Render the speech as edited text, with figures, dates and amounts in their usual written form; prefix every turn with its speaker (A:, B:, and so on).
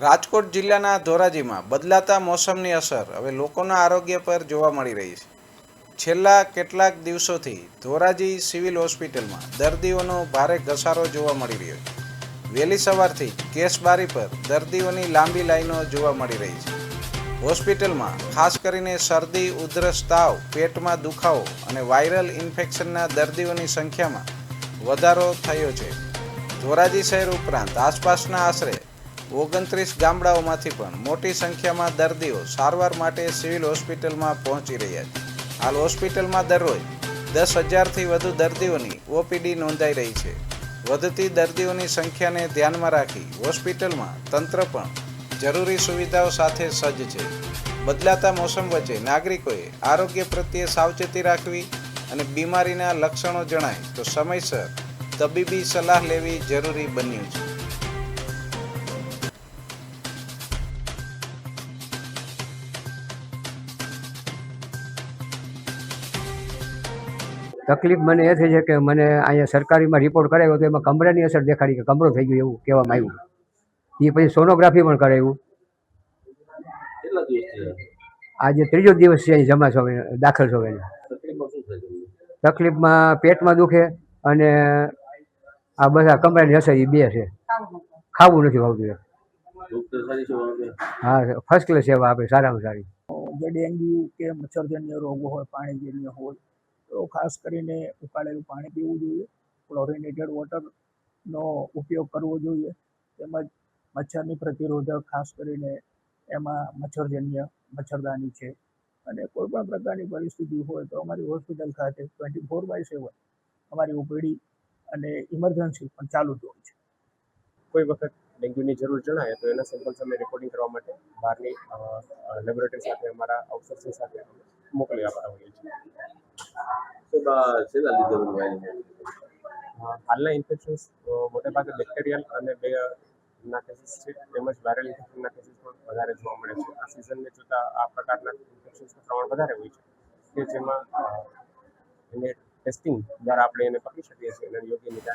A: રાજકોટ જિલ્લાના ધોરાજીમાં બદલાતા મોસમની અસર હવે લોકોના આરોગ્ય પર જોવા મળી રહી છે. છેલ્લા કેટલાક દિવસોથી ધોરાજી સિવિલ હોસ્પિટલમાં દર્દીઓનો ભારે ઘસારો જોવા મળી રહ્યો છે. વહેલી સવારથી કેસબારી પર દર્દીઓની લાંબી લાઈનો જોવા મળી રહી છે. હોસ્પિટલમાં ખાસ કરીને શરદી, ઉધરસ, તાવ, પેટમાં દુખાવો અને વાયરલ ઇન્ફેક્શનના દર્દીઓની સંખ્યામાં વધારો થયો છે. ધોરાજી શહેર ઉપરાંત આસપાસના આશરે 29 ગામડાઓમાંથી પણ મોટી સંખ્યામાં દર્દીઓ સારવાર માટે સિવિલ હોસ્પિટલમાં પહોંચી રહ્યા છે. હાલ હોસ્પિટલમાં દરરોજ 10,000થી વધુ દર્દીઓની ઓપીડી નોંધાઈ રહી છે. વધતી દર્દીઓની સંખ્યાને ધ્યાનમાં રાખી હોસ્પિટલમાં તંત્ર પણ જરૂરી સુવિધાઓ સાથે સજ્જ છે. બદલાતા મોસમ વચ્ચે નાગરિકોએ આરોગ્ય પ્રત્યે સાવચેતી રાખવી અને બીમારીના લક્ષણો જણાય તો સમયસર તબીબી સલાહ લેવી જરૂરી બન્યું છે.
B: તકલીફ મને એ થઈ છે કે મને અહીંયા સરકારીમાં રિપોર્ટ કરાવ્યો તો એમાં કમરાની અસર દેખાડી કે કમરો થઈ ગયો એવું કહેવામાં આવ્યું. એ પછી સોનોગ્રાફી પણ કરાવ્યું. આજે ત્રીજો દિવસ છે અહીં જમા છો દાખલ છો. તકલીફમાં પેટમાં દુખે અને આ બધા કમરાની અસર એ બે છે. ખાવું નથી ભાવતું. હા, ફર્સ્ટ ક્લાસ સેવા આપે, સારામાં સારી.
C: જે ડેન્ગ્યુ કે મચ્છરજન્ય રોગો હોય, પાણીજન્ય હોય, તો ખાસ કરીને ઉકાળેલું પાણી પીવું જોઈએ, ક્લોરિનેટેડ વોટરનો ઉપયોગ કરવો જોઈએ, તેમજ મચ્છરની પ્રતિરોધક ખાસ કરીને એમાં મચ્છરદાની છે. અને કોઈ પણ પ્રકારની પરિસ્થિતિ હોય તો અમારી હોસ્પિટલ ખાતે 24/7 અમારી ઓપીડી અને ઇમરજન્સી પણ ચાલુ જ હોય છે.
D: કોઈ વખત ડેન્ગ્યુની જરૂર જણાય તો એના સેમ્પલ્સ અમે રેકોર્ડિંગ કરવા માટે બહારની લેબોરેટરી સાથે અમારા આઉટસોર્સિંગ સાથે મોકલી આપતા હોઈએ છીએ. હાલના ઇન્ફેક્શન્સ મોટેભાગે બેક્ટેરિયલ અને ના કેસીસ છે, તેમજ વાયરલ ઇન્ફેક્શનના કેસીસ પણ વધારે જોવા મળે છે. આ સિઝનને જોતા આ પ્રકારના ઇન્ફેક્શન્સનું પ્રમાણ વધારે હોય છે, કે જેમાં એને ટેસ્ટિંગ દ્વારા આપણે એને પકડી શકીએ છીએ અને યોગ્ય નિદાન